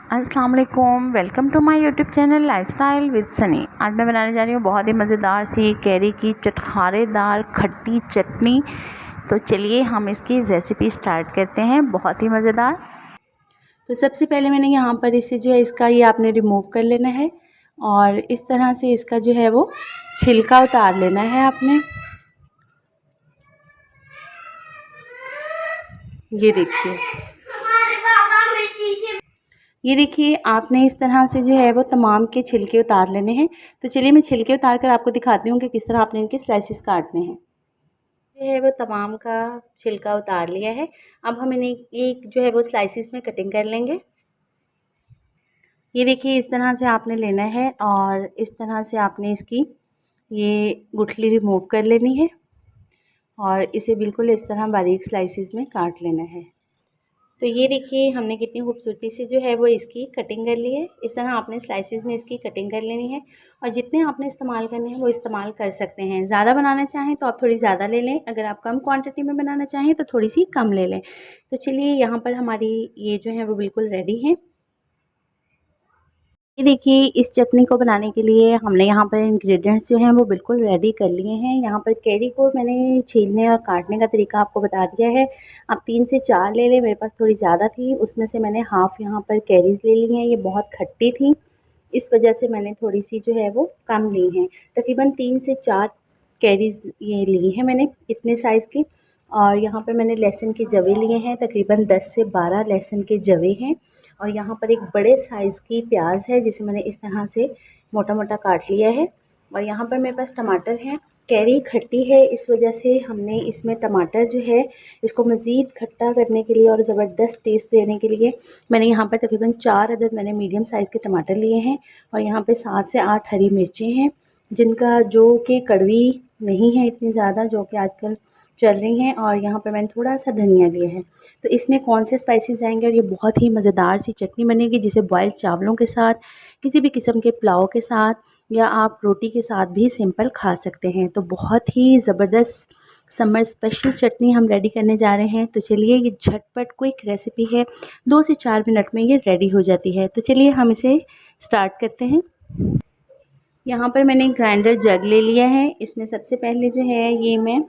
अस्सलाम वालेकुम, welcome to my YouTube channel lifestyle with Sunny. आज मैं बनाने जा रही हूँ बहुत ही मज़ेदार सी कैरी की चटखारेदार खट्टी चटनी। तो चलिए हम इसकी रेसिपी स्टार्ट करते हैं। बहुत ही मज़ेदार। तो सबसे पहले मैंने यहाँ पर इसे जो है इसका ये आपने रिमूव कर लेना है और इस तरह से इसका जो है वो छिलका उतार लेना है आपने। ये देखिए आपने इस तरह से जो है वो तमाम के छिलके उतार लेने हैं। तो चलिए मैं छिलके उतार कर आपको दिखाती हूँ कि किस तरह आपने इनके स्लाइसेस काटने हैं। ये है वो तमाम का छिलका उतार लिया है। अब हम इन्हें एक जो है वो स्लाइसेस में कटिंग कर लेंगे। ये देखिए इस तरह से आपने लेना है और इस तरह से आपने इसकी ये गुठली रिमूव कर लेनी है और इसे बिल्कुल इस तरह बारीक स्लाइसेस में काट लेना है। तो ये देखिए हमने कितनी खूबसूरती से जो है वो इसकी कटिंग कर ली है। इस तरह आपने स्लाइसेस में इसकी कटिंग कर लेनी है और जितने आपने इस्तेमाल करने हैं वो इस्तेमाल कर सकते हैं। ज़्यादा बनाना चाहें तो आप थोड़ी ज़्यादा ले लें, अगर आप कम क्वांटिटी में बनाना चाहें तो थोड़ी सी कम ले लें। तो चलिए यहाँ पर हमारी ये जो है वो बिल्कुल रेडी है। ये देखिए इस चटनी को बनाने के लिए हमने यहाँ पर इंग्रेडिएंट्स जो हैं वो बिल्कुल रेडी कर लिए हैं। यहाँ पर कैरी को मैंने छीलने और काटने का तरीका आपको बता दिया है। आप 3 से 4 ले लें। मेरे पास थोड़ी ज़्यादा थी, उसमें से मैंने हाफ़ यहाँ पर कैरीज़ ले ली हैं। ये बहुत खट्टी थी, इस वजह से मैंने थोड़ी सी जो है वो कम ली हैं। तकरीबन 3 से 4 कैरीज़ ये ली हैं मैंने, इतने साइज़ की। और यहाँ पर मैंने लहसुन के जवे लिए हैं, तकरीबन 10 से 12 लहसुन के जवे हैं। और यहाँ पर एक बड़े साइज़ की प्याज है जिसे मैंने इस तरह से मोटा मोटा काट लिया है। और यहाँ पर मेरे पास टमाटर हैं। कैरी खट्टी है, इस वजह से हमने इसमें टमाटर जो है इसको मज़ीद खट्टा करने के लिए और ज़बरदस्त टेस्ट देने के लिए मैंने यहाँ पर तकरीबन 4 अदद मैंने मीडियम साइज़ के टमाटर लिए हैं। और यहाँ पे 7 से 8 हरी मिर्चें हैं, जिनका जो कि कड़वी नहीं है इतनी ज़्यादा, जो कि आजकल चल रही हैं। और यहाँ पर मैंने थोड़ा सा धनिया लिया है। तो इसमें कौन से स्पाइसेस जाएंगे और ये बहुत ही मज़ेदार सी चटनी बनेगी, जिसे बॉइल्ड चावलों के साथ, किसी भी किस्म के पुलाव के साथ या आप रोटी के साथ भी सिंपल खा सकते हैं। तो बहुत ही ज़बरदस्त समर स्पेशल चटनी हम रेडी करने जा रहे हैं। तो चलिए ये झटपट क्विक रेसिपी है, 2 से 4 मिनट में ये रेडी हो जाती है। तो चलिए हम इसे स्टार्ट करते हैं। यहाँ पर मैंने ग्राइंडर जग ले लिया है। इसमें सबसे पहले जो है ये मैं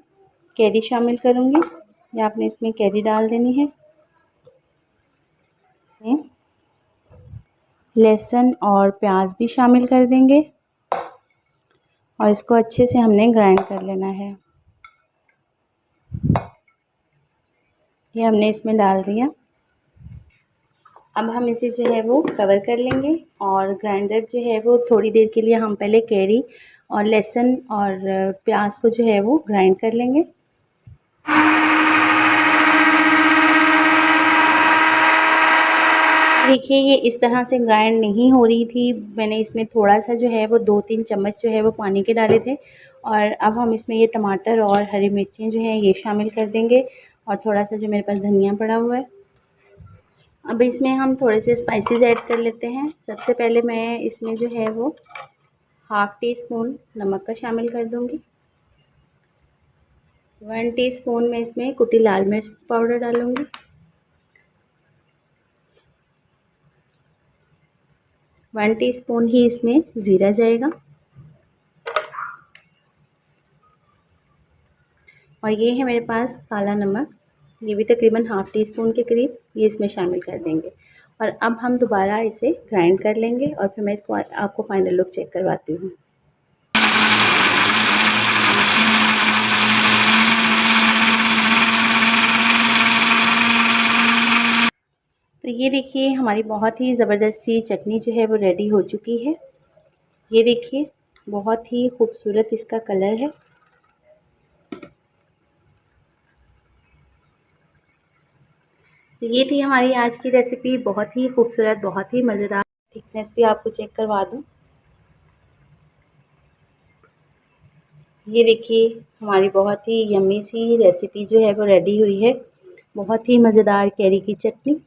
कैरी शामिल करूँगी, या आपने इसमें कैरी डाल देनी है। लहसुन और प्याज भी शामिल कर देंगे और इसको अच्छे से हमने ग्राइंड कर लेना है। ये हमने इसमें डाल दिया। अब हम इसे जो है वो कवर कर लेंगे और ग्राइंडर जो है वो थोड़ी देर के लिए हम पहले कैरी और लहसुन और प्याज को जो है वो ग्राइंड कर लेंगे। देखिए ये इस तरह से ग्राइंड नहीं हो रही थी, मैंने इसमें थोड़ा सा जो है वो 2-3 चम्मच जो है वो पानी के डाले थे। और अब हम इसमें ये टमाटर और हरी मिर्चें जो हैं ये शामिल कर देंगे और थोड़ा सा जो मेरे पास धनिया पड़ा हुआ है। अब इसमें हम थोड़े से स्पाइसेस ऐड कर लेते हैं। सबसे पहले मैं इसमें जो है वो हाफ़ टी स्पून नमक का शामिल कर दूँगी। 1 टीस्पून मैं इसमें कुटी लाल मिर्च पाउडर डालूँगी। 1 टीस्पून ही इसमें ज़ीरा जाएगा। और ये है मेरे पास काला नमक, ये भी तकरीबन हाफ़ टी स्पून के करीब ये इसमें शामिल कर देंगे। और अब हम दोबारा इसे ग्राइंड कर लेंगे और फिर मैं इसको आपको फाइनल लुक चेक करवाती हूँ। तो ये देखिए हमारी बहुत ही ज़बरदस्त सी चटनी जो है वो रेडी हो चुकी है। ये देखिए बहुत ही खूबसूरत इसका कलर है। तो ये थी हमारी आज की रेसिपी, बहुत ही खूबसूरत, बहुत ही मज़ेदार। थिकनेस भी आपको चेक करवा दूँ। ये देखिए हमारी बहुत ही यम्मी सी रेसिपी जो है वो रेडी हुई है। बहुत ही मज़ेदार कैरी की चटनी।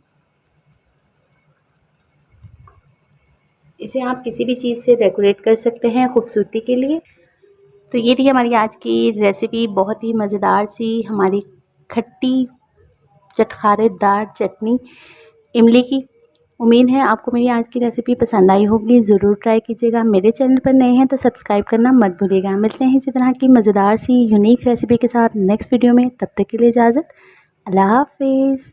इसे आप किसी भी चीज़ से डेकोरेट कर सकते हैं खूबसूरती के लिए। तो ये थी हमारी आज की रेसिपी, बहुत ही मज़ेदार सी हमारी खट्टी चटखारेदार चटनी इमली की। उम्मीद है आपको मेरी आज की रेसिपी पसंद आई होगी। ज़रूर ट्राई कीजिएगा। मेरे चैनल पर नए हैं तो सब्सक्राइब करना मत भूलिएगा। मिलते हैं इसी तरह की मज़ेदार सी यूनिक रेसिपी के साथ नेक्स्ट वीडियो में। तब तक के लिए इजाज़त। अल्लाह हाफ़िज़।